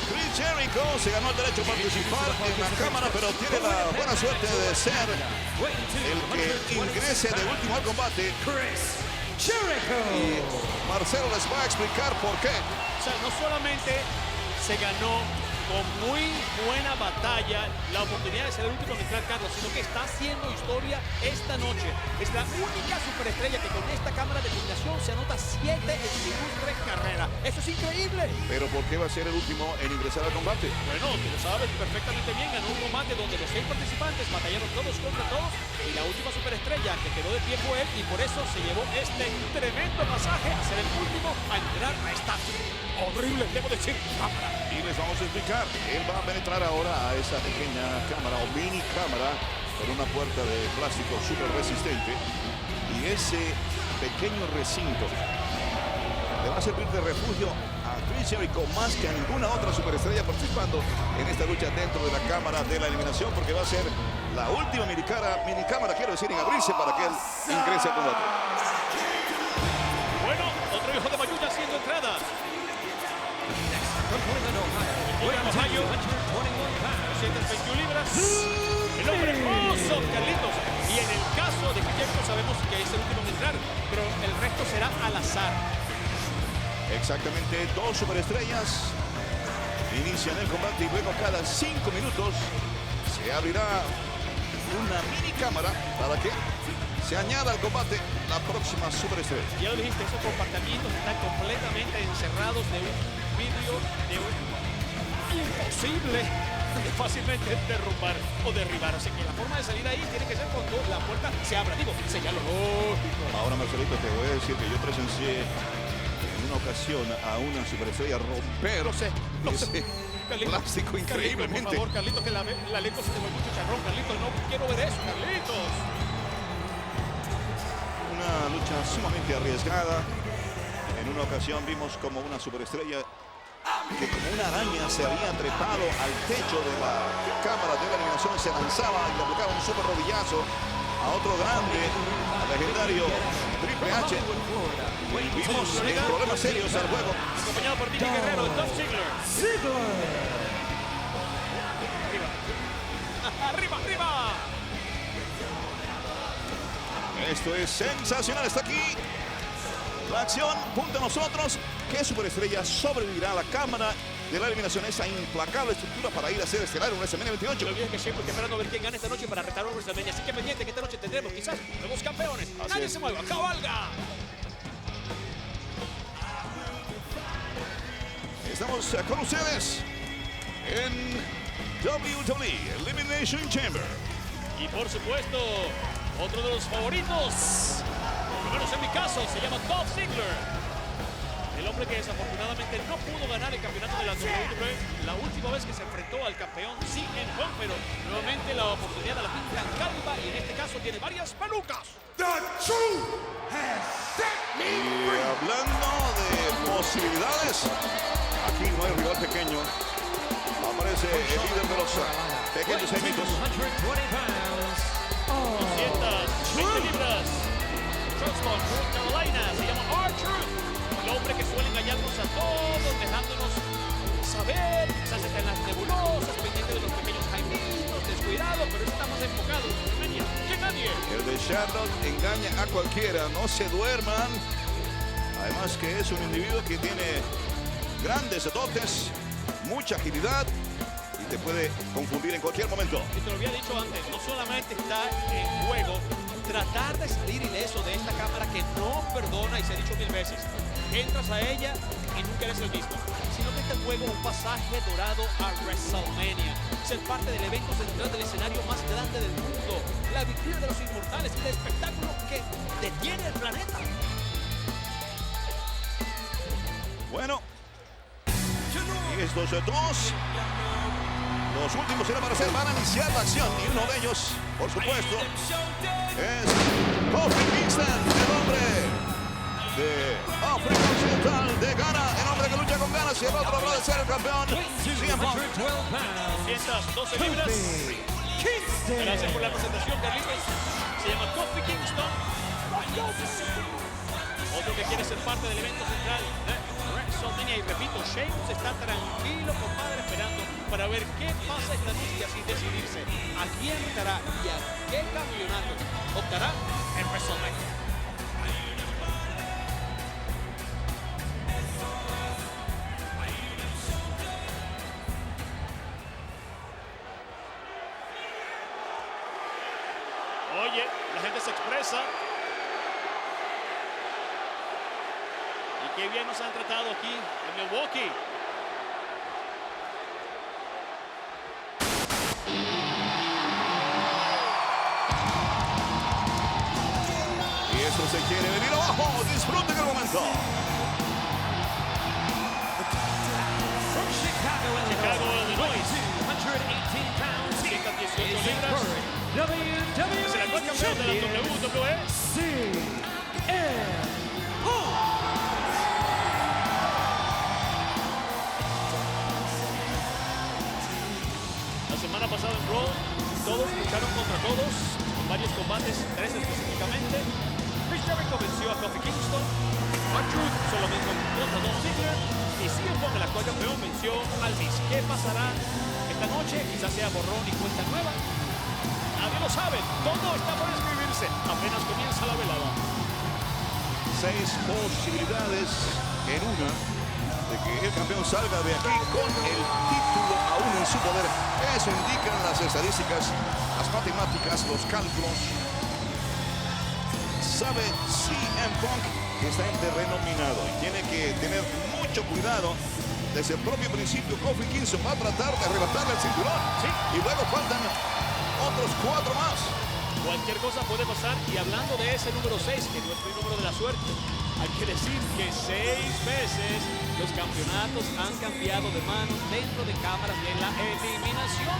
Chris Jericho se ganó el derecho a participar en la cámara, pero tiene la buena suerte de ser el que ingrese de último al combate. Y Marcelo les va a explicar por qué. O sea, no solamente se ganó con muy buena batalla la oportunidad de ser el último en entrar, Carlos, sino que está haciendo historia esta noche. Es la única superestrella que con esta cámara de eliminación se anota 7 en su ilustre carrera. Eso es increíble. Pero ¿por qué va a ser el último en ingresar al combate? Bueno, tú lo sabes perfectamente bien. Ganó un combate donde los 6 participantes batallaron todos contra todos y la última superestrella que quedó de pie fue él, y por eso se llevó este tremendo pasaje a ser el último a entrar a esta horrible, debo decir, cámara. Y les vamos a explicar. Él va a penetrar ahora a esa pequeña cámara o mini cámara con una puerta de plástico súper resistente. Y ese pequeño recinto le va a servir de refugio a Chris Jericho más que a ninguna otra superestrella participando en esta lucha dentro de la cámara de la eliminación, porque va a ser la última minicámara, quiero decir, en abrirse para que él ingrese al combate. Bueno, otro hijo de Mayuya haciendo entrada. Ohio, 221 libras. El hombre hermoso, Carlitos. Y en el caso de Jericho sabemos que es el último en entrar, pero el resto será al azar. Exactamente, 2 superestrellas inician el combate y luego cada 5 minutos se abrirá una mini cámara para que se añada al combate la próxima superestrella. Ya lo dijiste, esos compartimientos están completamente encerrados de un vidrio de un imposible de fácilmente derrumbar o derribar. Así que la forma de salir ahí tiene que ser cuando la puerta se abra. Digo, señalo lógico. Ahora, Marcelito, te voy a decir que yo presencié en una ocasión a una superestrella romper ese plástico increíblemente. Por favor, Carlitos, que la lengua se te vuelve mucho charrón. Carlitos, no quiero ver eso, Carlitos. Una lucha sumamente arriesgada. En una ocasión vimos como una superestrella que como una araña se había trepado al techo de la cámara de la eliminación, se lanzaba y le aplicaba un super rodillazo a otro grande, al legendario Triple H. Y vimos en problemas serios al juego. Acompañado por Mini Guerrero, Dolph Ziggler. Arriba, arriba. Esto es sensacional, está aquí la acción junto a nosotros. ¿Qué superestrella sobrevivirá a la cámara de la eliminación? Esa implacable estructura para ir a ser estelar en WrestleMania 28. No olvides que siempre estoy esperando a ver quién gana esta noche para retar a WrestleMania. Así que pendiente que esta noche tendremos quizás nuevos campeones. Nadie se mueva, cabalga. Estamos con ustedes en WWE Elimination Chamber. Y por supuesto, otro de los favoritos, por lo menos en mi caso, se llama Dolph Ziggler. El hombre que desafortunadamente no pudo ganar el campeonato de la WWE la última vez que se enfrentó al campeón CM Punk, pero nuevamente la oportunidad de la pinta calva y en este caso tiene varias pelucas. Y hablando de posibilidades, aquí no hay rival pequeño. Aparece el líder de los pequeños mitos. 220 libras. Charleston, North Carolina, se llama R-Truth. El hombre que suele engañarnos a todos, dejándonos saber, quizás está en las nebulosas, pendiente de los pequeños jaimitos, descuidado, pero estamos enfocados en WrestleMania. ¡Que nadie! El de Charlotte engaña a cualquiera, no se duerman. Además que es un individuo que tiene grandes dotes, mucha agilidad y te puede confundir en cualquier momento. Y te lo había dicho antes, no solamente está en juego tratar de salir ileso de esta cámara que no perdona, y se ha dicho 1000 veces, entras a ella y nunca eres el mismo, sino que está en juego un pasaje dorado a WrestleMania, ser parte del evento central del escenario más grande del mundo, la victoria de los inmortales, el espectáculo que detiene el planeta. Bueno, y estos dos, los últimos en aparecer, van a iniciar la acción, y uno de ellos, por supuesto, es Kofi Kingston, el hombre de África Occidental, de Ghana, el hombre que lucha con ganas y el otro habrá de ser el campeón, CM Punk. 212 libras. Gracias por la presentación, Carlitos. Se llama Kofi Kingston. Otro que quiere ser parte del evento central. WrestleMania. Y repito, Sheamus está tranquilo, compadre, esperando para ver qué pasa esta noche y así decidirse a quién estará y a qué campeonato optará en WrestleMania. Oye, la gente se expresa. Y qué bien nos han tratado aquí en Milwaukee. Y eso se quiere venir abajo. Disfruten el momento. Chicago, Illinois. 118 pounds. 118 libras. Es el actual campeón de la WWE. La semana pasada en Raw, todos lucharon contra todos, en varios combates, 3 específicamente. Chris Jericho venció a Kofi Kingston, R-Truth hizo lo mismo contra Dolph Ziggler, y CM Punk, el actual campeón, venció al Miz. ¿Qué pasará esta noche? Quizás sea borrón y cuenta nueva. Nadie lo sabe, todo está por escribirse, apenas comienza la velada. 6 posibilidades en una de que el campeón salga de aquí con el título aún en su poder. Eso indican las estadísticas, las matemáticas, los cálculos. Sabe CM Punk que está en terreno minado y tiene que tener mucho cuidado. Desde el propio principio, Kofi Kingston va a tratar de arrebatarle el cinturón. Sí. Y luego faltan otros 4 más. Cualquier cosa puede pasar. Y hablando de ese número 6, que no es el número de la suerte, hay que decir que 6 veces los campeonatos han cambiado de manos dentro de cámaras y en la eliminación.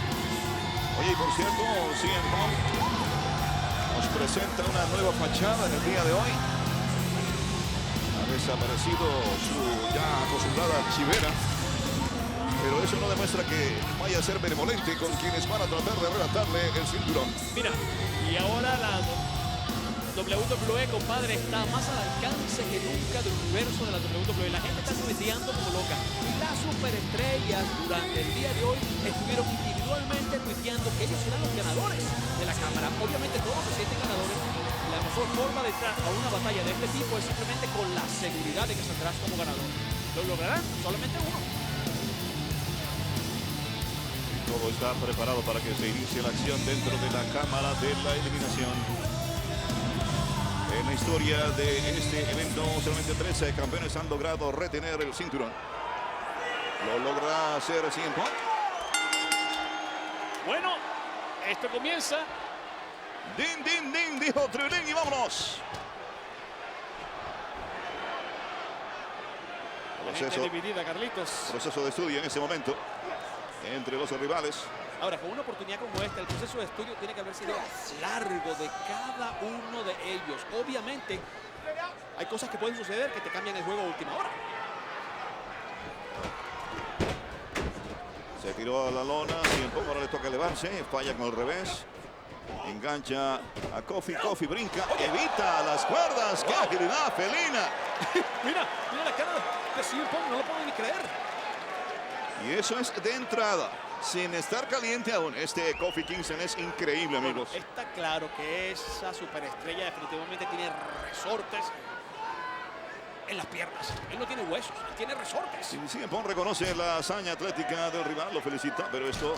Oye, y por cierto, CM Punk nos presenta una nueva fachada en el día de hoy. Ha desaparecido su ya acostumbrada chivera, pero eso no demuestra que vaya a ser benevolente con quienes van a tratar de arrebatarle el cinturón. Mira, y ahora la WWE, compadre, está más al alcance que nunca del universo de la WWE. La gente está tuiteando como loca. Las superestrellas durante el día de hoy estuvieron individualmente tuiteando que ellos serán los ganadores de la cámara. Obviamente todos se sienten ganadores. La mejor forma de entrar a una batalla de este tipo es simplemente con la seguridad de que saldrás como ganador. ¿Lo lograrán? Solamente uno. Todo está preparado para que se inicie la acción dentro de la cámara de la eliminación. En la historia de este evento, solamente 13 campeones han logrado retener el cinturón. ¿Lo logra hacer CM Punk? Bueno, esto comienza. Din, din, din, dijo Trilling y vámonos. La gente dividida, Carlitos. Proceso de estudio en ese momento entre los rivales. Ahora, con una oportunidad como esta, el proceso de estudio tiene que haber sido largo de cada uno de ellos. Obviamente, hay cosas que pueden suceder que te cambian el juego a última hora. Se tiró a la lona, CM Punk ahora le toca elevarse, falla con el revés. Engancha a Kofi, Kofi brinca, evita las cuerdas. ¡Qué agilidad felina! Mira la cara de CM Punk, no lo puedo ni creer. Y eso es de entrada, sin estar caliente aún. Este Kofi Kingston es increíble, amigos. Bueno, está claro que esa superestrella definitivamente tiene resortes en las piernas. Él no tiene huesos, él tiene resortes. Sí, CM Punk reconoce la hazaña atlética del rival, lo felicita, pero esto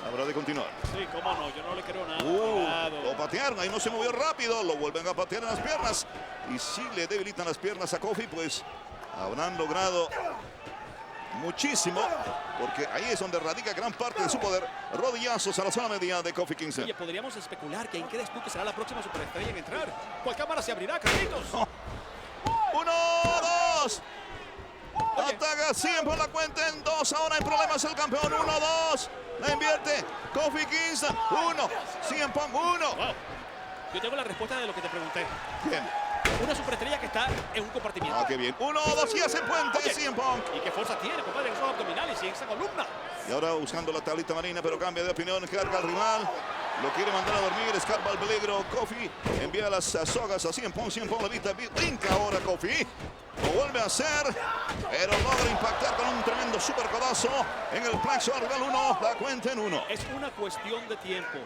habrá de continuar. Sí, cómo no, yo no le creo nada. Lo patearon, ahí no se movió rápido, lo vuelven a patear en las piernas. Y si le debilitan las piernas a Kofi, pues habrán logrado muchísimo, porque ahí es donde radica gran parte de su poder. Rodillazos a la zona media de Kofi Kingston. Oye, podríamos especular quién crees tú que será la próxima superestrella en entrar. ¿Cuál cámara se abrirá, Carlitos? 1, 2. Ataca siempre la cuenta en 2. Ahora hay problemas el campeón. 1, 2. La invierte Kofi Kingston. 1. CM Punk 1. Wow. Yo tengo la respuesta de lo que te pregunté. Bien. Una superestrella que está en un compartimiento. Qué bien. 1, 2 y hace puente Oye, CM Punk. ¿y qué fuerza tiene, compadre? En esos abdominales y en esa columna. Y ahora buscando la tablita marina, pero cambia de opinión, carga al rival. Lo quiere mandar a dormir, escapa al peligro. Kofi envía las sogas a CM Punk. CM Punk la vista, brinca ahora Kofi. Lo vuelve a hacer, pero logra impactar con un tremendo super codazo en el plexo al rival 1. La cuenta en 1. Es una cuestión de tiempo.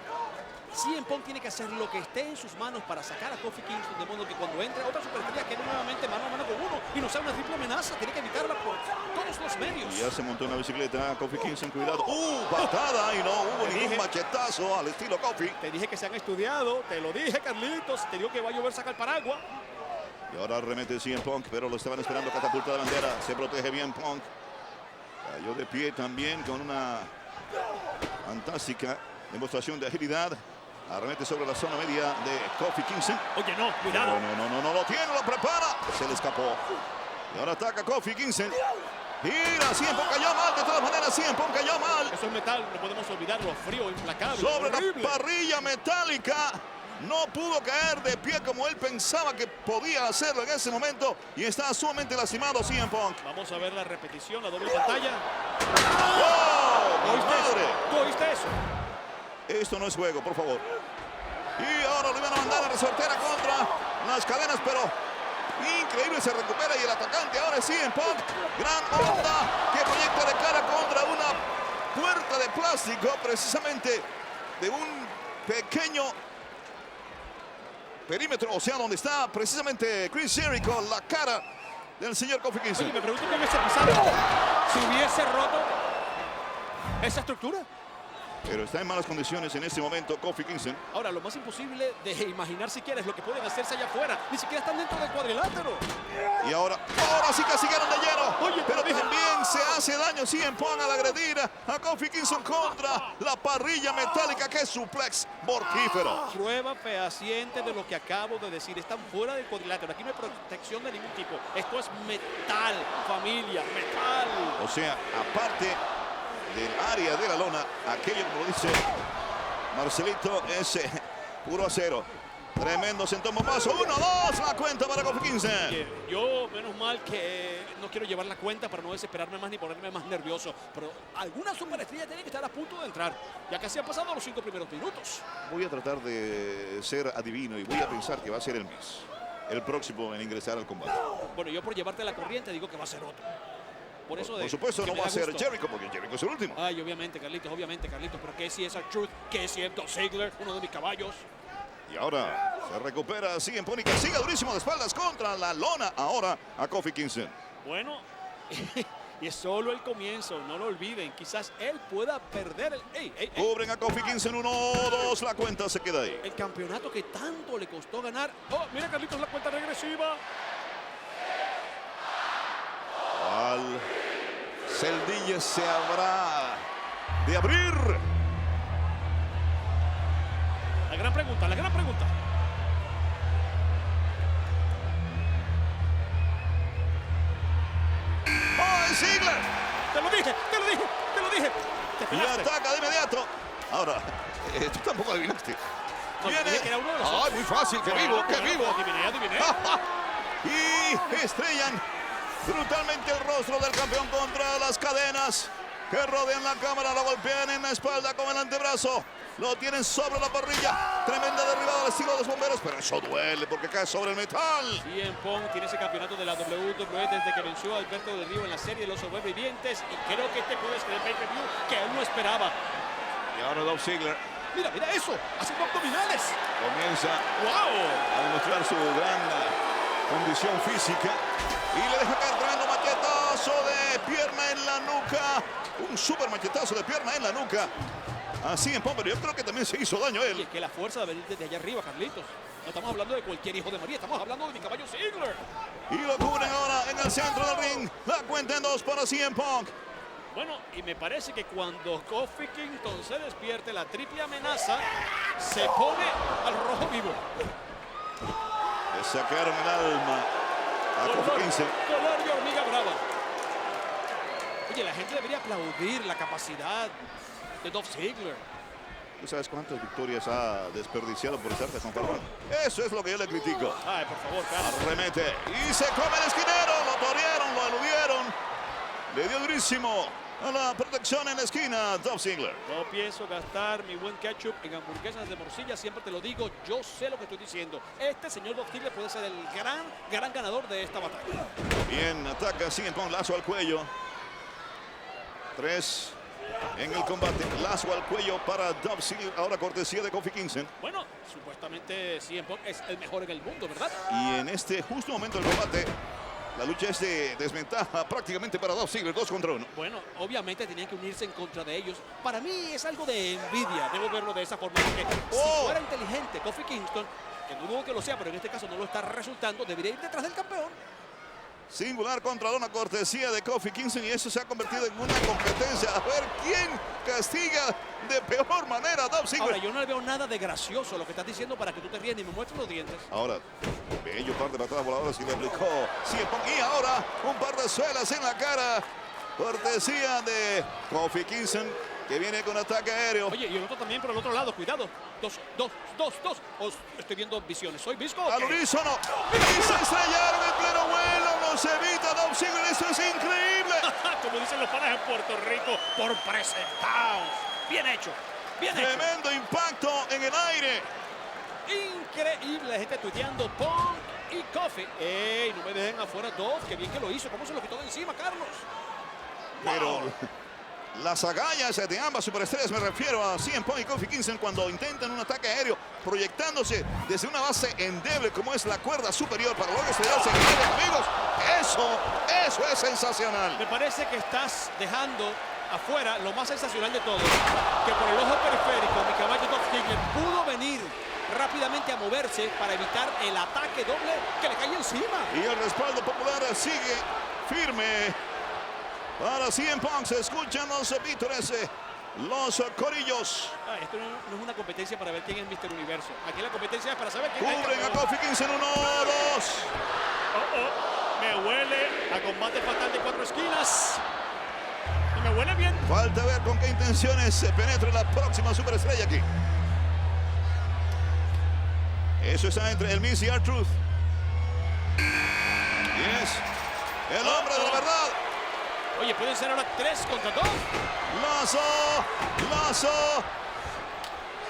CM Punk tiene que hacer lo que esté en sus manos para sacar a Kofi Kingston, de modo que cuando entre otra superestrella quede nuevamente mano a mano con uno y no sea una triple amenaza. Tiene que evitarla por todos los medios. Y ya se montó en la bicicleta Kofi Kingston, cuidado. Patada y no hubo ningún machetazo al estilo Kofi. Te dije que se han estudiado, te lo dije, Carlitos. Te digo que va a llover, saca el paraguas. Y ahora arremete CM Punk, pero lo estaban esperando catapulta de bandera. Se protege bien Punk. Cayó de pie también con una fantástica demostración de agilidad. Arremete sobre la zona media de Kofi Kingston. Oye, no, cuidado. No, lo tiene, lo prepara. Se le escapó. Y ahora ataca Kofi Kingston. Gira, CM Punk cayó mal, de todas maneras CM Punk cayó mal. Eso es metal, no podemos olvidarlo, frío, implacable. Sobre horrible. la parrilla metálica. No pudo caer de pie como él pensaba que podía hacerlo en ese momento. Y está sumamente lastimado CM Punk. Vamos a ver la repetición, la doble pantalla. ¡Oh, mi ¿Oíste madre! eso? ¿Tú oíste eso? Esto no es juego, por favor. Y ahora lo iban a mandar a resortera contra las cadenas, pero increíble, se recupera y el atacante ahora es CM Punk. Gran onda que proyecta de cara contra una puerta de plástico, precisamente de un pequeño perímetro, o sea, donde está precisamente Chris Jericho con la cara del señor Kofi Kingston. Oye, me pregunto qué hubiese pasado si hubiese roto esa estructura. Pero está en malas condiciones en este momento Kofi Kingston. Ahora, lo más imposible de imaginar siquiera es lo que pueden hacerse allá afuera. Ni siquiera están dentro del cuadrilátero. Y ahora sí casigueron de lleno. Oye, pero también se hace daño CM Punk al agredir a Kofi Kingston contra la parrilla metálica, que es suplex mortífero. Prueba fehaciente de lo que acabo de decir. Están fuera del cuadrilátero. Aquí no hay protección de ningún tipo. Esto es metal, familia, metal. O sea, aparte del área de la lona, aquello, como dice Marcelito, es puro acero. Tremendo sentón bombazo. 1-2 la cuenta para Kofi Kingston. Yo, menos mal que no quiero llevar la cuenta para no desesperarme más ni ponerme más nervioso. Pero alguna superestrella tiene que estar a punto de entrar. Ya casi han pasado los 5 primeros minutos. Voy a tratar de ser adivino y voy a pensar que va a ser el Miz, el próximo en ingresar al combate. Bueno, yo por llevarte la corriente digo que va a ser otro. Por supuesto no va a ser Jericho, porque Jericho es el último. Ay, obviamente, Carlitos, pero que si es R-Truth, que si es Dolph Ziggler, uno de mis caballos. Y ahora se recupera CM Punk, que sigue durísimo de espaldas contra la lona ahora a Kofi Kingston. Bueno, y es solo el comienzo, no lo olviden. Quizás él pueda perder el... Cubren a Kofi Kingston, 1-2, la cuenta se queda ahí. El campeonato que tanto le costó ganar. Oh, mira, Carlitos, la cuenta regresiva. Al celdilla se habrá de abrir. La gran pregunta, la gran pregunta. ¡Oh, es Ziggler! Te lo dije, te lo dije, te lo dije. Y ataca de inmediato. Ahora, tú tampoco adivinaste. No, dije que era uno de los ¡Ay, muy fácil! ¡Qué vivo, qué vivo! Adiviné. Y estrellan brutalmente el rostro del campeón contra las cadenas que rodean la cámara. Lo golpean en la espalda con el antebrazo. Lo tienen sobre la parrilla. Tremenda derribada al estilo de los bomberos, pero eso duele porque cae sobre el metal. CM Punk tiene ese campeonato de la WWE desde que venció a Alberto Del Río en la serie de los sobrevivientes, y creo que este puede ser el pay-per-view que él no esperaba. Y ahora Dolph Ziggler Mira eso, haciendo abdominales. comienza ¡Wow! a demostrar su gran condición física y le deja caer tremendo machetazo de pierna en la nuca. Un super machetazo de pierna en la nuca. Así en Punk, pero yo creo que también se hizo daño él. Y es que la fuerza de venir desde allá arriba, Carlitos. No estamos hablando de cualquier hijo de María, estamos hablando de mi caballo Ziggler. Y lo cubren ahora en el centro del ring. La cuenta en 2 para CM Punk. Bueno, y me parece que cuando Kofi Kingston se despierte, la triple amenaza se pone al rojo vivo. Le sacaron el alma a Kofi Kingston. Color de hormiga brava. Oye, la gente debería aplaudir la capacidad de Dolph Ziggler. ¿Tú sabes cuántas victorias ha desperdiciado por estar con Farfán? Eso es lo que yo le critico. Ay, por favor, Carlos. Arremete y se come el esquinero. Lo torearon, lo eludieron. Le dio durísimo a la protección en la esquina, Dolph Ziggler. No pienso gastar mi buen ketchup en hamburguesas de morcilla, siempre te lo digo, yo sé lo que estoy diciendo. Este señor Dolph Ziggler puede ser el gran ganador de esta batalla. Bien, ataca CM Punk, lazo al cuello. 3 en el combate, lazo al cuello para Dolph Ziggler, ahora cortesía de Kofi Kingston. Bueno, supuestamente CM Punk es el mejor en el mundo, ¿verdad? Y en este justo momento del combate, la lucha es de desventaja prácticamente para Dolph Ziggler, 2 contra 1. Bueno, obviamente tenían que unirse en contra de ellos. Para mí es algo de envidia, debo verlo de esa forma. Porque si fuera inteligente Kofi Kingston, que no dudo que lo sea, pero en este caso no lo está resultando, debería ir detrás del campeón. Singular contra una cortesía de Kofi Kingston y eso se ha convertido en una competencia. A ver quién castiga de peor manera a Dolph Ziggler. Ahora, yo no le veo nada de gracioso lo que estás diciendo para que tú te rías ni me muestres los dientes. Ahora, bello par de patadas voladoras y le aplicó CM Punk. Y ahora un par de suelas en la cara. Cortesía de Kofi Kingston, que viene con ataque aéreo. Oye, y el otro también por el otro lado, cuidado. Dos. Estoy viendo visiones. ¿Soy visco? Al unísono. Y se estrellaron en pleno vuelo. Los evita Dolph Ziggler. Esto es increíble. Como dicen los panas en Puerto Rico, por presentados. Bien hecho. Bien hecho. Tremendo impacto en el aire. Increíble, la gente tuiteando Punk y Kofi. ¡Ey! No me dejen afuera Dolph. Qué bien que lo hizo. ¿Cómo se lo quitó de encima, Carlos? Pero las agallas de ambas superestrellas, me refiero a CM Punk y Kofi Kingston, cuando intentan un ataque aéreo proyectándose desde una base endeble como es la cuerda superior para luego estrellarse en el aire, amigos. Eso es sensacional. Me parece que estás dejando afuera lo más sensacional de todo, que por el ojo periférico mi caballo Dolph Ziggler pudo venir rápidamente a moverse para evitar el ataque doble que le cae encima. Y el respaldo popular sigue firme para CM Punk. Se escuchan los vítores, los corillos. Esto no es una competencia para ver quién es Mr. Universo. Aquí la competencia es para saber quién es el Cubren a campeón. Kofi Kingston, 1, 2. Me huele a combate fatal de 4 esquinas. Y me huele bien. Falta ver con qué intenciones se penetra la próxima superestrella aquí. Eso está entre el Miz y R-Truth. Y es el hombre de la verdad. Oye, pueden ser ahora 3 contra 2. Lazo.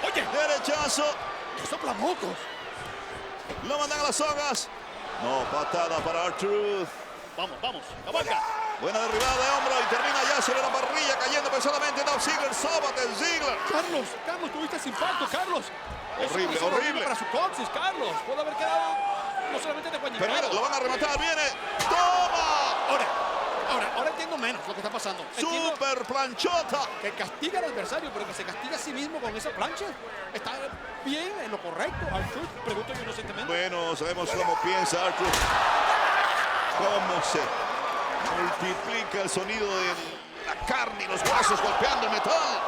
Oye, Derechazo. que soplamocos. Lo mandan a las sogas. No, patada para R-Truth. Vamos, cabalga. Buena derribada de hombro y termina ya sobre la parrilla, cayendo pesadamente Dolph Ziggler. Sóbate, Ziggler. Carlos, tuviste ese impacto, Carlos. Horrible, Eso horrible. para su coxis, Carlos. Puede haber quedado no solamente de Pero guañicado. mira, lo van a rematar, viene. ¡Toma! Ahora entiendo menos lo que está pasando. Entiendo Super planchota. que castiga al adversario, pero que se castiga a sí mismo con esa plancha. Está bien, en lo correcto. R-Truth, pregunto yo inocentemente. Bueno, sabemos cómo piensa R-Truth. Cómo se multiplica el sonido de la carne y los huesos golpeando el metal.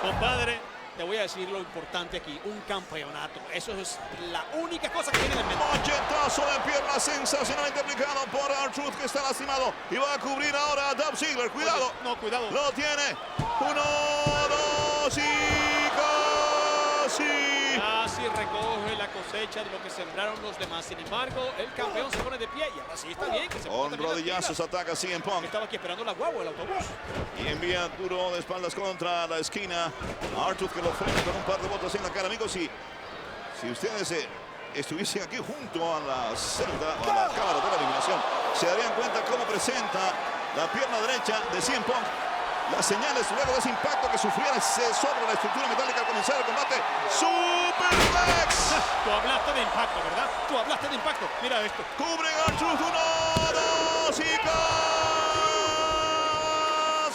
Compadre, te voy a decir lo importante aquí. Un campeonato. Eso es la única cosa que tiene en mente. Mochetazo de pierna sensacionalmente aplicado por R-Truth, que está lastimado. Y va a cubrir ahora a Dolph Ziggler. Cuidado. No, cuidado. Lo tiene. 1, 2 y casi. Casi recoge la cosecha de lo que sembraron los demás. Sin embargo, el campeón se pone de pie. Y ahora sí está bien. Que se ponga Con también las rodillazos pilas. ataca CM Punk. Estaba aquí esperando la guagua, el autobús. Y envía duro de espaldas contra la esquina. R-Truth, que lo frena con un par de botas en la cara. Amigos, si ustedes estuviesen aquí junto a la celda, a la cámara de la eliminación, se darían cuenta cómo presenta la pierna derecha de CM Punk. Las señales luego de ese impacto que sufriera sobre la estructura metálica al comenzar el combate. Superplex. Tú hablaste de impacto, ¿verdad? Tú hablaste de impacto. Mira esto. Cubren a R-Truth. 1, 2 y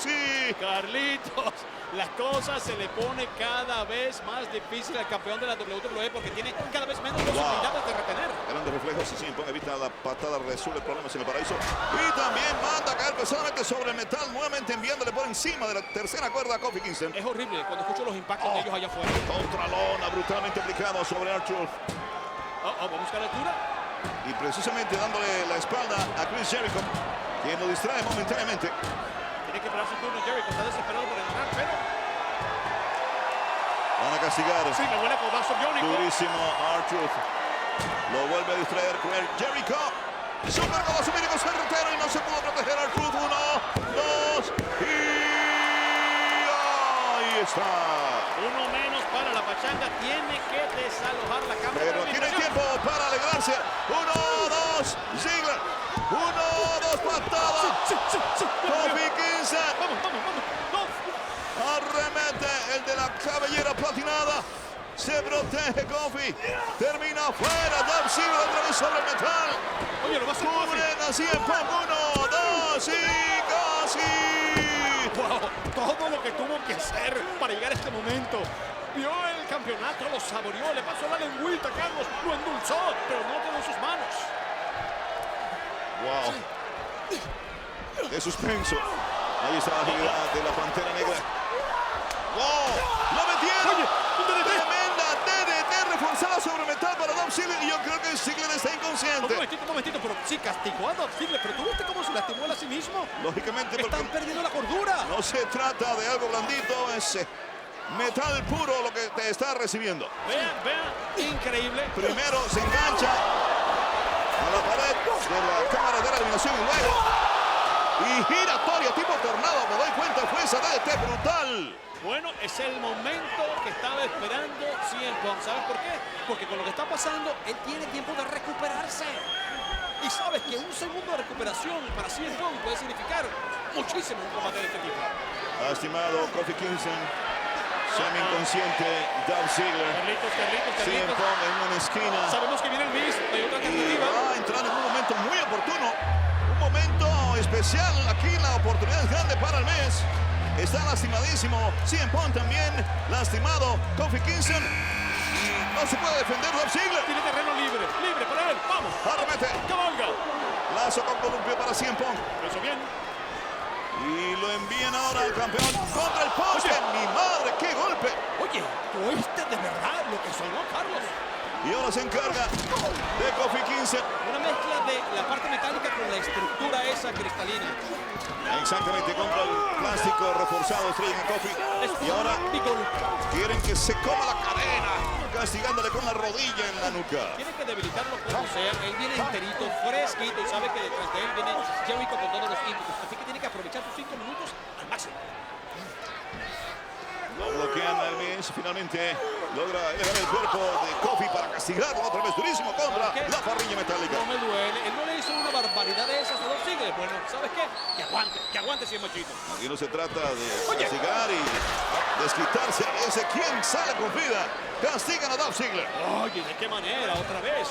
casi. Carlitos, las cosas se le pone cada vez más difícil al campeón de la WWE porque tiene cada vez menos posibilidades de retener. Grandes reflejos y CM Punk evita la patada, resuelve problemas en el paraíso. Y también manda a caer pesadamente sobre el metal, nuevamente enviándole por encima de la tercera cuerda a Kofi Kingston. Es horrible cuando escucho los impactos de ellos allá afuera. Contralona brutalmente aplicado sobre R-Truth. Vamos a buscar la altura. Y precisamente dándole la espalda a Chris Jericho, quien lo distrae momentáneamente. Tiene que esperar su turno. Jericho está desesperado por ganar, pero Van a castigar. sí, me huele a codazo biónico. Durísimo R-Truth. Lo vuelve a distraer con el Jericho. Super codazo biónico certero y no se pudo proteger R-Truth. 1, 2 y está. Uno menos para la pachanga. Tiene que desalojar la cámara. Pero tiene tiempo para alegrarse. 1, 2, Ziggler. 1, 2, patada. Kofi Kingston. Vamos. Arremete el de la cabellera platinada. Se protege Kofi. Termina fuera. Dolph Ziggler otra vez sobre el metal. Oye, lo va a hacer Kofi. Cubren así en Punk. 1, 2 y casi. Wow, todo lo que tuvo que hacer para llegar a este momento. Vio el campeonato, lo saboreó, le pasó la lengüita, Carlos, lo endulzó, pero no quedó en sus manos. Wow. De suspenso. Ahí está la agilidad de la Pantera Negra. Wow. Lo metieron. Oye, un DDT. Tremenda DDT reforzada sobre metal para Dolph Ziggler. Y yo creo que Ziggler está inconsciente. Un momentito, pero sí castigó a Dolph Ziggler, pero ¿tú viste cómo se lastimó él a sí mismo? Lógicamente, Están porque perdiendo la cordura. no se trata de algo blandito, es metal puro lo que te está recibiendo. Vean, increíble. Primero se engancha a la pared de la cámara de la eliminación y luego giratoria tipo tornado. Me doy cuenta, fue esa DDT brutal. Bueno, es el momento que estaba esperando CM Punk. ¿Sabes por qué? Porque con lo que está pasando, él tiene tiempo de recuperarse. Y sabes que un segundo de recuperación para CM Punk puede significar muchísimo en un combate de este tipo. Lastimado Kofi Kingston, semi-inconsciente Dolph Ziggler. Carlitos. CM Punk en una esquina. Sabemos que viene el Miz, hay otra Y alternativa. va a entrar en un momento muy oportuno. Un momento especial. Aquí la oportunidad es grande para el mes. Está lastimadísimo. CM Punk también lastimado. Kofi Kingston. Y no se puede defender Dolph Ziggler. Tiene terreno libre para él. Vamos. Arremete. Cabalga. Lazo con columpio para CM Punk. Lo hizo bien. Y lo envían ahora al campeón contra el poste. ¡Mi madre! ¡Qué golpe! Oye, ¿tú oíste de verdad lo que sonó, Carlos? Y ahora se encarga de Kofi Kingston. Una mezcla de la parte metálica con la estructura esa cristalina. Exactamente, contra el plástico reforzado estrella en Kofi. Y ahora quieren que se coma la cadena, castigándole con la rodilla en la nuca. Tiene que debilitarlo como sea. Él viene enterito, fresquito y sabe que detrás de él viene Jericho con todos los ímpetus. Así que tiene que aprovechar sus 5 minutos al máximo. Lo bloquean al Miz, finalmente logra elevar el cuerpo de Kofi para castigarlo otra vez durísimo contra la parrilla metálica. No me duele, él no le hizo una barbaridad de esas a Dolph Ziggler. Bueno, ¿sabes qué? Que aguante si es machito. Aquí no se trata de castigar y desquitarse. Ese quien sale con vida. Castigan a Dolph Ziggler. Oye, ¿de qué manera? Otra vez.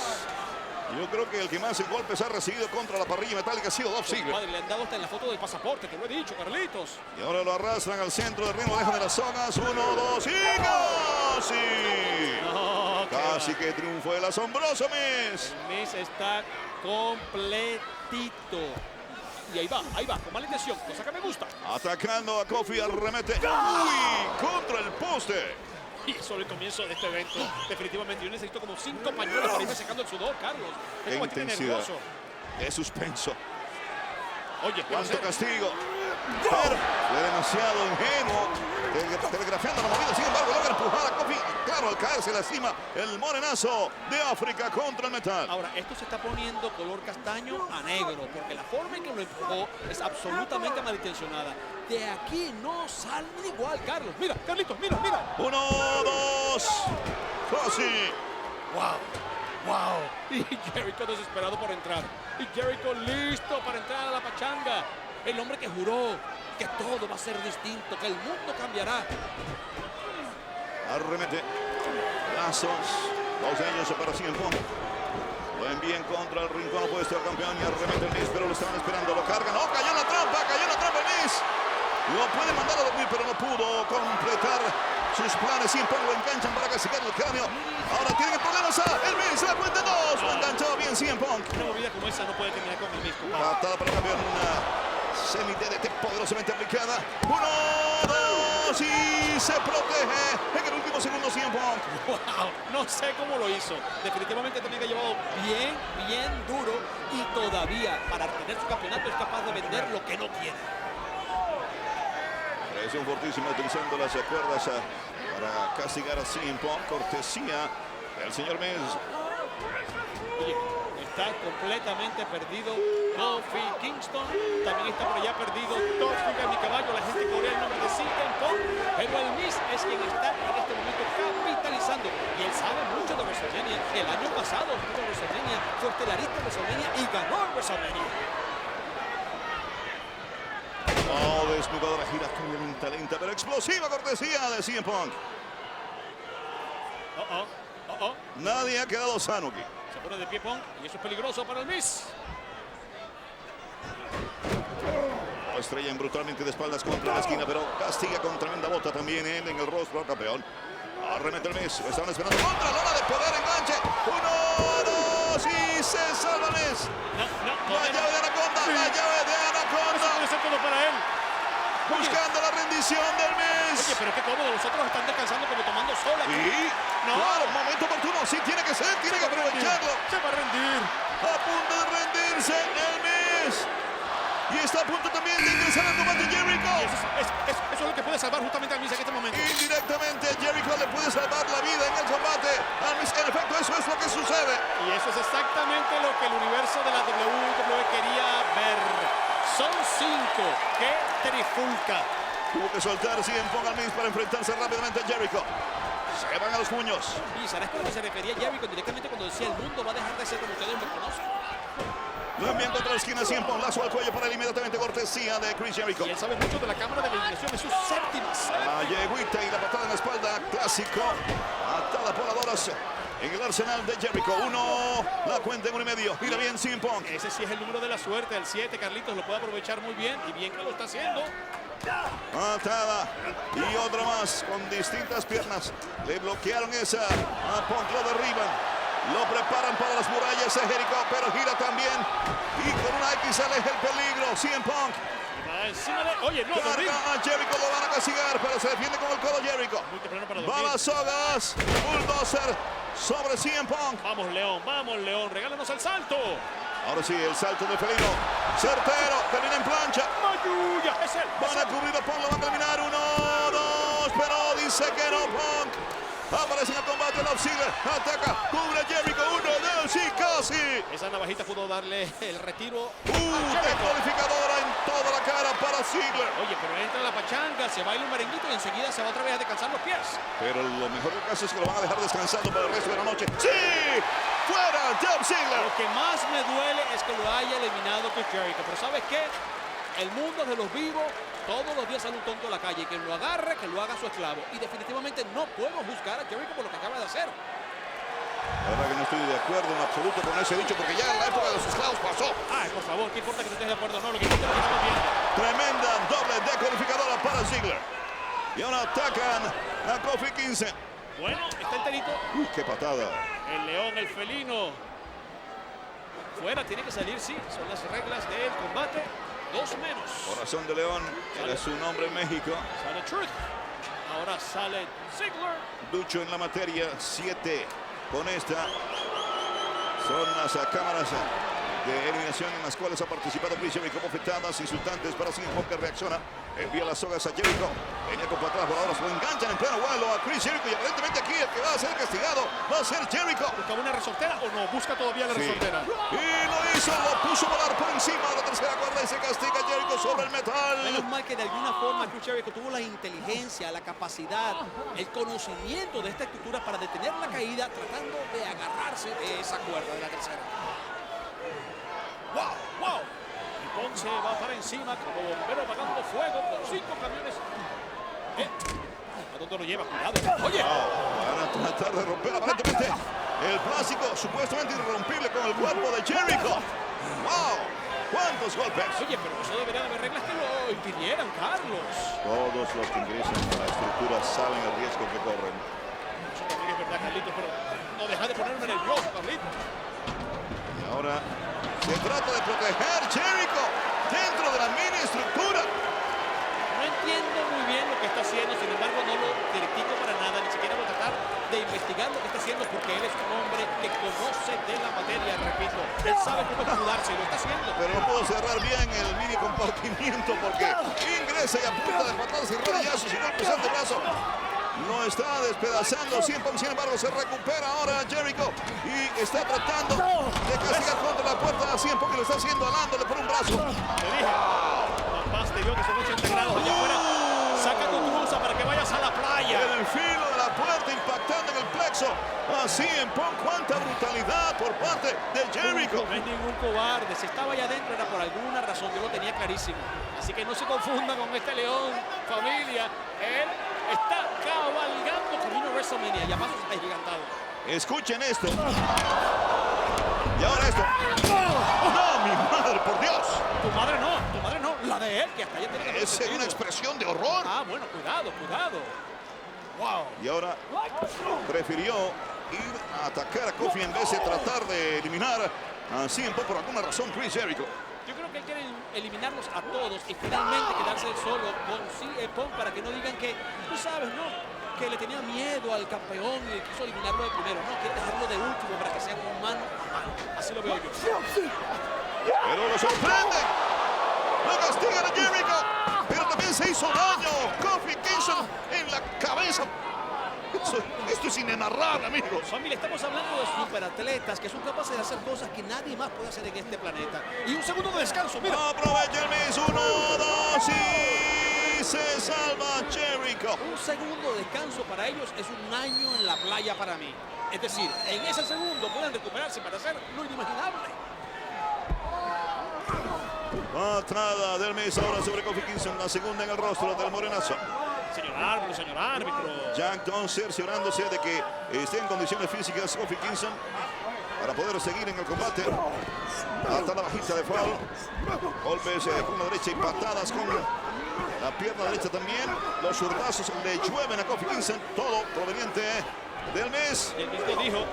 Yo creo que el que más golpes ha recibido contra la parrilla metálica ha sido Dolph Ziggler. Padre, le han dado hasta en la foto del pasaporte, te lo he dicho, Carlitos. Y ahora lo arrastran al centro del ring, lo dejan de las sogas. 1, 2 y casi. No, Casi que triunfó el asombroso Miz. El Miz está completito. Y ahí va, con mala intención, cosa que me gusta. Atacando a Kofi, arremete. Uy, contra el poste. Y solo el comienzo de este evento. Definitivamente yo necesito como 5 pañuelos para irme secando el sudor, Carlos. Qué Tengo que intensidad. nervioso. Qué suspenso. Oye, Cuánto castigo. Pero fue demasiado ingenuo. Telegrafiando la movida, sin embargo, logra empujar a Kofi. Claro, al caerse lastima el morenazo de África contra el metal. ahora, esto se está poniendo color castaño a negro, porque la forma en que lo empujó es absolutamente malintencionada. De aquí no sale igual, Carlos. Mira, Carlitos, mira. 1, 2. Casi. Wow. Y Jericho desesperado por entrar. Y Jericho listo para entrar a la pachanga. El hombre que juró que todo va a ser distinto, que el mundo cambiará. Arremete. Lazos. 2 de ellos para CM Punk. Lo envían contra el rincón opuesto al campeón y arremete el Miz, pero lo estaban esperando. Lo cargan. ¡Oh, cayó en la trampa el Miz! Lo puede mandar a dormir, pero no pudo completar sus planes. CM Punk lo enganchan para castigar el cráneo. Ahora tienen problemas el Miz. Se la cuenta 2. Lo enganchó bien CM Punk. Una movida como esa no puede terminar con el mismo. Patada para el campeón. Una semi-DDT poderosamente aplicada. 1, 2 y se protege en el último segundo CM Punk. Wow, no sé cómo lo hizo. Definitivamente también ha llevado bien duro y todavía para tener su campeonato es capaz de vender lo que no tiene. Presión fortísima utilizando las cuerdas para castigar a CM Punk. Cortesía del señor Miz. Oye, Está completamente perdido Kofi Kingston. También está por allá perdido Tóxica, mi caballo. La gente corea el nombre de CM Punk. Pero el Miz es quien está en este momento capitalizando. Y él sabe mucho de WrestleMania. El año pasado estuvo en WrestleMania, fue estelarista en WrestleMania y ganó en WrestleMania. Oh, desnudadora giratoria lenta, pero explosiva cortesía de CM Punk. Nadie ha quedado sano aquí. Se pone de pie Punk y eso es peligroso para el Miz. Lo estrellan brutalmente de espaldas contra la esquina, pero castiga con tremenda bota también él en el rostro al campeón. Arremete el Miz, lo estaban esperando contra lona de poder, enganche. 1, 2 y se salva el Miz. La llave de Anaconda, la llave de Anaconda. Eso puede ser todo para él. Buscando la rendición del Miz. Oye, pero qué cómodo, los otros están descansando como tomando sol aquí. Y no, claro, momento oportuno, sí tiene que ser, tiene que aprovecharlo. Se va a rendir. A punto de rendirse el Miz. Y está a punto también de ingresar al combate Jericho. Eso es lo que puede salvar justamente al Miz en este momento. Indirectamente Jericho le puede salvar la vida en el combate al Miz. En efecto, eso es lo que sucede. Y eso es exactamente lo que el universo de la WWE quería ver. Son 5. ¡Qué trifulca! Tuvo que soltar CM Punk al Miz para enfrentarse rápidamente a Jericho. Se van a los puños. Y ¿sabes por lo que se refería Jericho directamente cuando decía el mundo va a dejar de ser como ustedes me conocen? Lo envían contra la esquina, CM Punk, lazo al cuello para él inmediatamente, cortesía de Chris Jericho. Y él sabe mucho de la cámara de eliminación, es su séptima. La yegüita y la patada en la espalda, clásico. Atada por las bolas en el arsenal de Jericho. 1, la cuenta en 1,5. Mira bien CM Punk. Ese sí es el número de la suerte, el 7, Carlitos lo puede aprovechar muy bien y bien que lo está haciendo. Atada y otra más con distintas piernas. Le bloquearon esa. A Punk lo derriban. Lo preparan para las murallas de Jericho, pero gira también. Y con una X aleja el peligro. CM Punk. Encima de... Oye, no, carga a Jericho, lo van a castigar, pero se defiende con el codo Jericho. Muy temprano para Va las sogas. Bulldozer sobre CM Punk. Vamos, León, regálanos el salto. Ahora sí, el salto de felino. Certero, termina en plancha. ¡Mayuya! Es él. Van a cubrir a Punk, lo van a terminar. 1, 2, pero dice que no Punk. Aparece en el combate el Ziggler, ataca, cubre a Jericho, 1, 2 y casi. Esa navajita pudo darle el retiro. Descalificadora en toda la cara para Ziggler. Oye, pero entra la pachanga, se baila un merenguito y enseguida se va otra vez a descansar los pies. Pero lo mejor del caso es que lo van a dejar descansando para el resto de la noche. ¡Sí! ¡Fuera, Dolph Ziggler! Lo que más me duele es que lo haya eliminado Chris Jericho. Pero ¿sabes qué? El mundo de los vivos, todos los días sale un tonto a la calle. Quien lo agarre, que lo haga su esclavo. Y definitivamente no puedo juzgar a Jericho por lo que acaba de hacer. La verdad que no estoy de acuerdo en absoluto con ese dicho, porque ya en la época de los esclavos pasó. Ay, por favor, ¿qué importa que no estés de acuerdo? No, lo que importa es que estamos viendo. Tremenda doble decodificadora para Ziggler. Y ahora atacan a Kofi 15. Bueno, está enterito. ¡Qué patada! El león, el felino. Fuera, tiene que salir, sí. Son las reglas del combate. 2 menos. Corazón de León, era su nombre en México. Sale Truth. Ahora sale Ziggler. Ducho en la materia, 7. Con esta son las cámaras de eliminación en las cuales ha participado Chris Jericho. Bofetadas insultantes para CM Punk, que reacciona. Envía las sogas a Jericho. Venía con atrás, voladores lo enganchan en pleno vuelo a Chris Jericho. Y aparentemente aquí el que va a ser castigado va a ser Jericho. ¿Busca una resortera o no? Busca todavía la resortera. Y lo hizo, lo puso a volar por encima de la tercera cuerda y se castiga a Jericho sobre el metal. Menos mal que de alguna forma Chris Jericho tuvo la inteligencia, la capacidad, el conocimiento de esta estructura para detener la caída tratando de agarrarse de esa cuerda de la tercera. ¡Wow! ¡Wow! Y Punk se va para encima como bombero apagando fuego con 5 camiones. ¿A dónde lo lleva? Cuidado. ¡Oye! Van a tratar de romper aparentemente el plástico supuestamente irrompible con el cuerpo de Jericho. ¡Wow! ¡Cuántos golpes! Oye, pero eso debería haber reglas que lo impidieran, Carlos. Todos los que ingresan a la estructura saben el riesgo que corren. Eso también es verdad, Carlitos, pero no deja de ponerme nervioso, Carlitos. Y ahora se trata de proteger Jericho dentro de la mini estructura. No entiendo muy bien lo que está haciendo, sin embargo no lo critico para nada, ni siquiera voy a tratar de investigar lo que está haciendo porque él es un hombre que conoce de la materia, repito. Él sabe cómo escudarse y lo está haciendo. Pero no puedo cerrar bien el mini compartimiento porque ingresa y apunta de patadas y rodillazos y golpes de brazo. Lo está despedazando. Sin embargo, se recupera ahora Jericho y está tratando de castigar contra la puerta. Cien que lo está haciendo alándole por un brazo. Te dije, papás te vio que son 80 grados allá afuera. Saca tu truza para que vayas a la playa. El filo de la puerta impactando en el plexo. Así en cuánta brutalidad por parte de Jericho. No es ningún cobarde. Si estaba allá adentro era por alguna razón. Yo lo tenía clarísimo. Así que no se confunda con este león, familia. Él está cabalgando camino a WrestleMania. Ya paso está gigantado. Escuchen esto. Y ahora esto. ¡No, mi madre, por Dios! Tu madre no, la de él, que hasta allá tiene que Es una expresión de horror. Ah, bueno, cuidado. Wow. Y ahora prefirió ir a atacar a Kofi en vez de tratar de eliminar a CM Punk por alguna razón Chris Jericho. Yo creo que él quiere eliminarlos a todos y finalmente quedarse solo con CM Punk para que no digan que, tú sabes, ¿no? Que le tenía miedo al campeón y quiso eliminarlo de primero. No, quiere dejarlo de último para que sea un mano a mano. Así lo veo yo. Pero lo sorprende. Lo castigan a Jericho. Pero también se hizo daño Kofi Kingston en la cabeza. Esto es inenarrable, amigos. Familia, estamos hablando de superatletas que son capaces de hacer cosas que nadie más puede hacer en este planeta. Y un segundo de descanso, mira. Aprovecha el Miz. 1, 2 y se salva Jericho. Un segundo de descanso para ellos es un año en la playa para mí. Es decir, en ese segundo pueden recuperarse para hacer lo inimaginable. Patada del Miz ahora sobre Kofi Kingston, la segunda en el rostro del morenazo. Señor árbitro. Jack Jones cerciorándose de que esté en condiciones físicas Kofi Kingston para poder seguir en el combate. Alta la bajita de foul. Golpes con la derecha y patadas con la pierna derecha también. Los zurdazos le llueven a Kofi Kingston. Todo proveniente del Miz. El mismo dijo,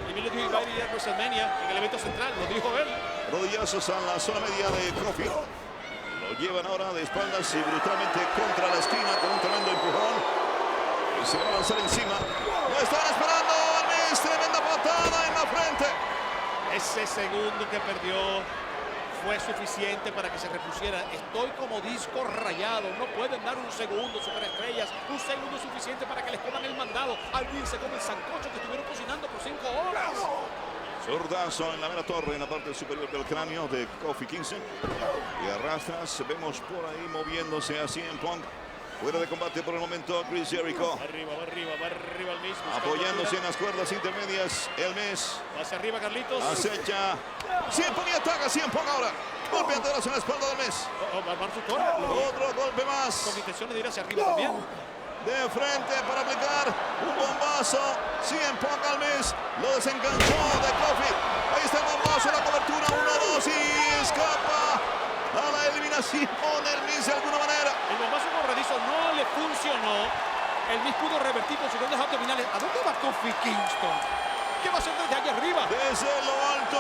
Emilio dijo iba a ir a WrestleMania en el evento central, lo dijo él. Rodillazos a la zona media de Kofi. Lo llevan ahora de espaldas y brutalmente contra la esquina con un tremendo empujón. Y se va a lanzar encima. Lo están esperando al Miz. Tremenda patada en la frente. Ese segundo que perdió fue suficiente para que se repusiera. Estoy como disco rayado. No pueden dar un segundo, superestrellas. Un segundo es suficiente para que les pongan el mandado. Alguien se come el sancocho que estuvieron cocinando por 5 horas. Zurdazo en la mera torre, en la parte superior del cráneo de Kofi Kingston. Y arrastras, vemos por ahí moviéndose así en Punk. Fuera de combate por el momento Chris Jericho. Va arriba el Miz. Apoyándose en las cuerdas intermedias, el Miz. Va hacia arriba, Carlitos. Acecha. CM Punk y ataca CM Punk ahora. Golpeadoras en la espalda del Miz. Otro golpe más. Con intención de ir hacia arriba también. De frente para aplicar un bombazo. CM Punk al Miz. Lo desenganchó de Kofi. Ahí está el bombazo, la cobertura. 1, 2 y escapa a la eliminación del Miz de alguna manera. El bombazo corredizo no le funcionó. El Miz pudo revertir con sus grandes abdominales. ¿A dónde va Kofi Kingston? ¿Qué va a hacer desde allá arriba? Desde lo alto.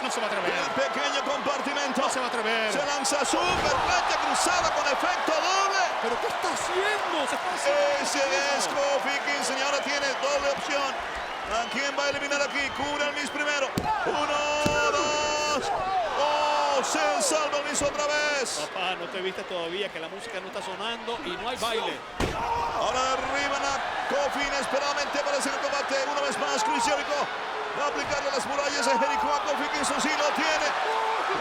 No se va a atrever. El pequeño compartimento. No se va a atrever. Se lanza super plancha cruzada con efecto doble. ¿Pero qué está haciendo? Se está haciendo. Ese es Kofi Kingston y ahora tiene doble opción. ¿A quién va a eliminar aquí? Cubre al Miz primero. 1, 2. ¡Oh! Se salva el Miz otra vez. Papá, no te viste todavía que la música no está sonando y no hay baile. Ahora derriban a Kofi inesperadamente aparece en el combate. Una vez más Chris Jericho va a aplicarle las murallas a Jericho a Kofi Kingston. Sí lo tiene.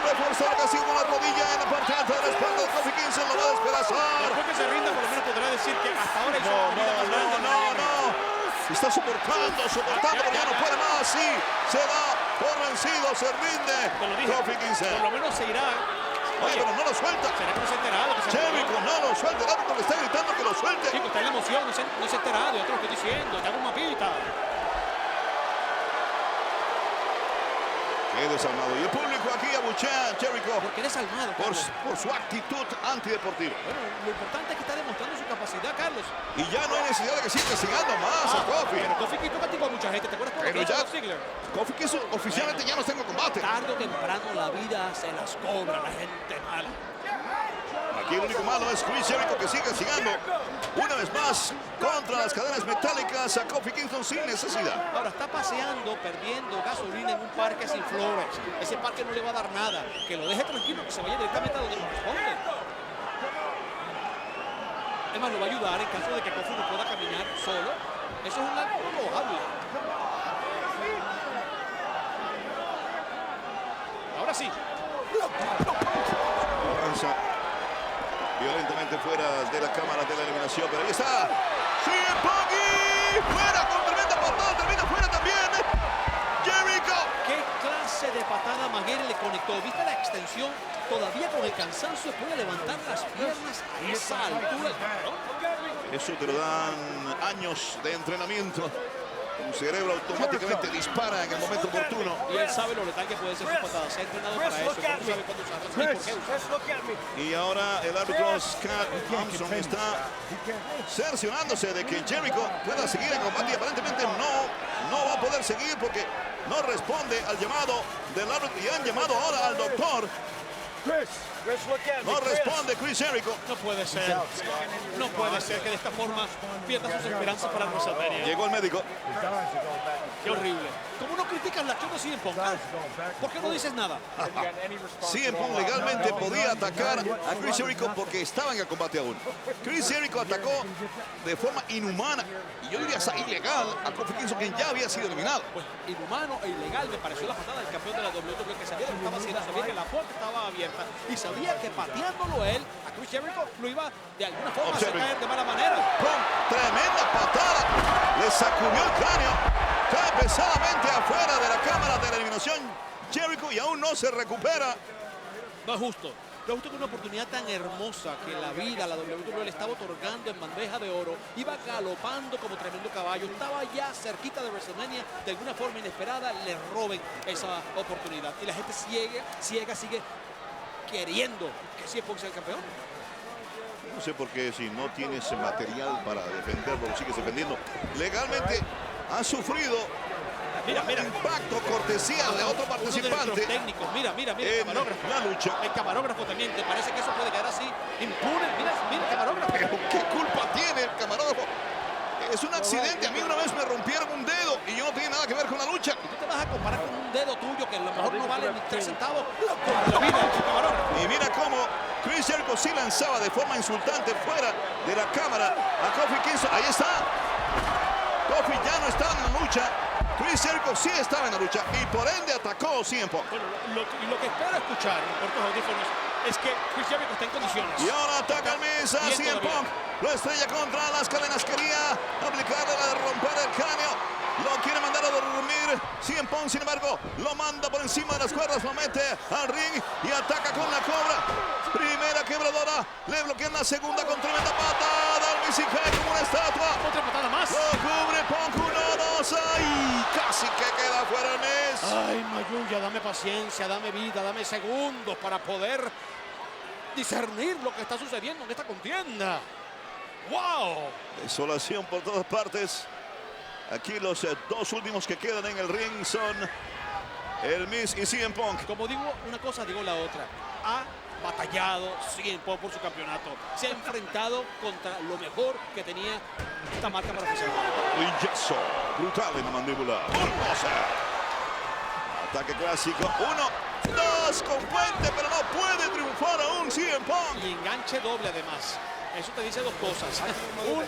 Reforzar casi con la rodilla en la parte alta de la espalda de Kofi Kingston. Lo va a despedazar. Después que se rinda, por lo menos podrá decir que hasta ahora hizo No. Está soportando, pero ya no puede más. Sí, se da por vencido, se rinde. Kofi Kingston. Por lo menos se irá. Oye, pero no lo suelta. ¿Será que no se ha enterado? Jericho no lo suelta. El árbitro le está gritando que lo suelte. Chico, está en la emoción, no se ha enterado. Yo te lo estoy diciendo. Te hago un mapita. Qué desarmado. Y el público aquí abuchea a Jericho. Porque eres salvado, por su actitud antideportiva. Bueno, lo importante es que está demostrando su capacidad, Carlos. Y ya no hay necesidad de que siga castigando más a Kofi. Pero Kofi Kingston castigó a mucha gente. ¿Te acuerdas cómo ya Kofi Kingston oficialmente ya no está en combate. Tarde o temprano la vida se las cobra la gente mala. Aquí el único malo es Chris Jericho, que sigue castigando una vez más contra las cadenas metálicas a Kofi Kingston sin necesidad. Ahora está paseando, perdiendo gasolina en un parque sin flores. Ese parque no le va a dar nada. Que lo deje tranquilo, que se vaya directamente a donde corresponde. Además, lo va a ayudar en caso de que Kofi no pueda caminar solo. Eso es una loable. Ahora sí. Avanza violentamente fuera de la cámara de la eliminación, pero ahí está. CM Punk y fuera con tremenda patada, termina fuera también. Jericho. ¿Qué clase de patada Maguire le conectó? ¿Viste la extensión? Todavía con el cansancio puede levantar las piernas a esa altura. Eso te lo dan años de entrenamiento. Tu cerebro automáticamente dispara en el momento oportuno. Y él sabe lo letal que puede ser su patada. Se ha entrenado para eso. No sabe cuándo usarlas ni por qué usarlas. Y ahora el árbitro Scott Thompson está cerciorándose de que Jericho pueda seguir en combate y aparentemente no va a poder seguir porque no responde al llamado del árbitro y han llamado ahora al doctor. No responde Chris Jericho. No puede ser. No puede ser que de esta forma pierda sus esperanzas para WrestleMania. Llegó el médico. Qué horrible. ¿Cómo no criticas la acción de CM Punk? ¿Por qué no dices nada? CM Punk legalmente podía atacar a Chris Jericho porque estaba en el combate aún. Chris Jericho atacó de forma inhumana y yo diría hasta ilegal a Kofi Kingston, quien ya había sido eliminado. Pues inhumano e ilegal me pareció la patada del campeón de la WWE, que sabía lo que estaba haciendo, sabía que la puerta estaba abierta y sabía que pateándolo él a Chris Jericho lo iba de alguna forma a hacer caer de mala manera. Punk, tremenda patada, le sacudió el cráneo, cae pesadamente afuera de la cámara de la eliminación Jericho y aún no se recupera. No es justo. No es justo que una oportunidad tan hermosa que la vida, la WWE le estaba otorgando en bandeja de oro, iba galopando como tremendo caballo, estaba ya cerquita de WrestleMania, de alguna forma inesperada le roben esa oportunidad. Y la gente ciega sigue queriendo que CM Punk sea el campeón. No sé por qué, si no tienes material para defenderlo, lo sigues defendiendo. Legalmente ha sufrido Mira. impacto, cortesía de otro participante. Técnicos, mira, en camarógrafo. la lucha. El camarógrafo también, ¿te parece que eso puede quedar así impune? Mira, camarógrafo. Pero ¿qué culpa tiene el camarógrafo? Es un accidente. A mí una vez me rompieron un dedo y yo no tenía nada que ver con la lucha. Y tú te vas a comparar con un dedo tuyo que a lo mejor no vale ni 3 centavos con la vida del camarógrafo. Y mira cómo Chris Jericho sí lanzaba de forma insultante fuera de la cámara a Kofi Kingston. Ahí está. Kofi ya no estaba en la lucha. Chris Jericho sí estaba en la lucha y por ende atacó CM Punk. Bueno, lo que espero escuchar por tus audífonos es que Chris Jericho está en condiciones. Y ahora ataca al Miz a CM Punk. Lo estrella contra las cadenas. Quería aplicarle la de romper el cráneo. Lo quiere mandar a dormir. CM Punk, sin embargo, lo manda por encima de las cuerdas. Lo mete al ring y ataca con la cobra. Primera quebradora. Le bloquean la segunda con tremenda patada. El Miz cae como una estatua. Otra patada más. Lo cubre Punk. 1, 2. ¡Ay! Casi que queda fuera el Miz. Ay, Mayuya, dame paciencia, dame vida, dame segundos para poder discernir lo que está sucediendo en esta contienda. ¡Wow! Desolación por todas partes. Aquí los dos últimos que quedan en el ring son el Miz y CM Punk. Como digo una cosa, digo la otra. Ha batallado CM Punk por su campeonato. Se ha enfrentado contra lo mejor que tenía esta marca para ofrecer. Yeso, brutal en la mandíbula. Ataque clásico. 1, 2 con puente, pero no puede triunfar aún CM Punk. Y enganche doble además. Eso te dice dos cosas. 1,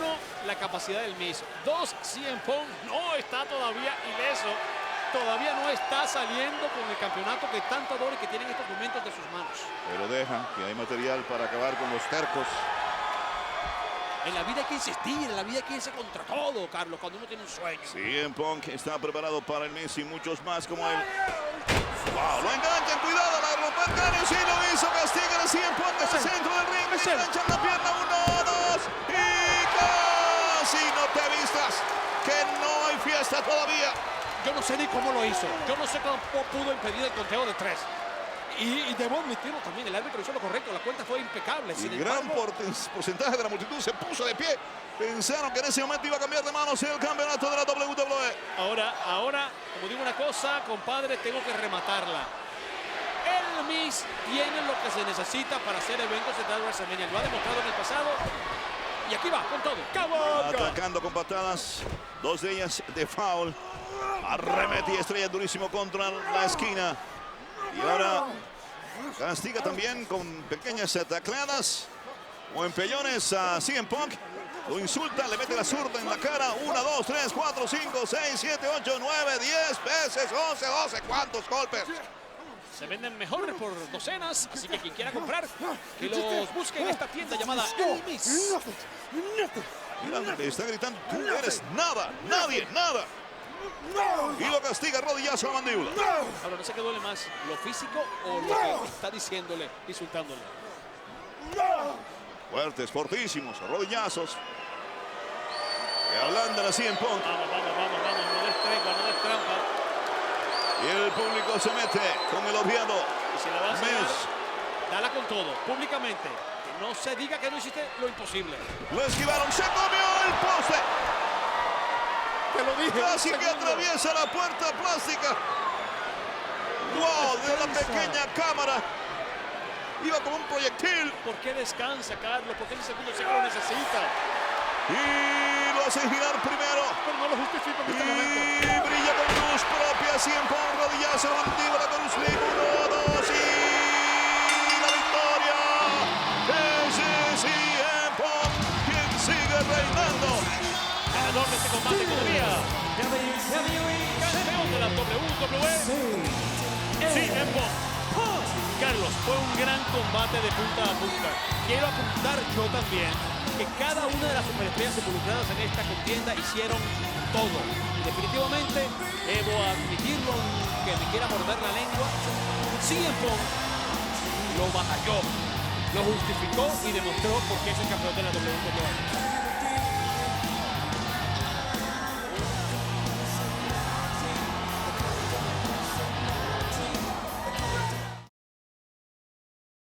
la capacidad del Miz. 2, CM Punk no está todavía ileso. Todavía no está saliendo con el campeonato que tanto adora y que tiene en estos momentos de sus manos. Pero deja que hay material para acabar con los tercos. En la vida hay que insistir, en la vida hay que irse contra todo, Carlos, cuando uno tiene un sueño. CM Punk está preparado para el Miz y muchos más como él. ¡Wow! Lo enganchan, cuidado, la romper el cráneo, sí lo hizo, castigan a CM Punk desde el centro del ring, le enganchan la pierna, 1, 2, y casi no te vistas, que no hay fiesta todavía. Yo no sé ni cómo lo hizo, yo no sé cómo pudo impedir el conteo de 3. Y debo admitirlo también, el árbitro hizo lo correcto, la cuenta fue impecable. Y gran porcentaje de la multitud se puso de pie. Pensaron que en ese momento iba a cambiar de manos el campeonato de la WWE. Ahora, como digo una cosa, compadre, tengo que rematarla. El Miz tiene lo que se necesita para hacer eventos de WrestleMania. Lo ha demostrado en el pasado. Y aquí va, con todo. Atacando con patadas, 2 de ellas de foul. Arremetía estrella durísimo contra la esquina. Y ahora castiga también con pequeñas tacleadas. o empellones a CM Punk. Lo insulta, le mete la zurda en la cara. 1, 2, 3, 4, 5, 6, 7, 8, 9, 10 veces, 11, 12. ¿Cuántos golpes? Se venden mejor por docenas, así que quien quiera comprar, que los busque en esta tienda llamada El Miss. Mira, le está gritando, tú eres nada, nadie, nada. Y lo castiga, rodillazo a la mandíbula. Ahora, no sé qué duele más, lo físico o lo que está diciéndole, insultándole. Fuertes, fortísimos, rodillazos. Que ablandan así en Punk. Vamos, no des tregua, no des trampa. Y el público se mete con el odiado Y si la vas a dar, Miz. dala con todo, públicamente. Que no se diga que no hiciste lo imposible. Lo esquivaron, se comió el poste. Te lo dije. Casi que atraviesa la puerta plástica. ¡Wow! De una pequeña cámara. Iba como un proyectil. ¿Por qué descansa, Carlos? ¿Por qué el segundo se lo necesita? Y lo hace girar primero. Pero no lo justifico en Y este momento. brilla con luz propia. Siempre un rodillazo, mandíbula con un slip. 1, 2 y la victoria. Es CM Punk quien sigue reinando. Ganador de este combate todavía. Campeón de la WWE. CM Punk. Carlos, fue un gran combate de punta a punta. Quiero apuntar yo también que cada una de las superestrellas involucradas en esta contienda hicieron todo. Y definitivamente, debo admitirlo, que me quiera morder la lengua, CM Punk lo batalló, lo justificó y demostró por qué es el campeón de la WWE.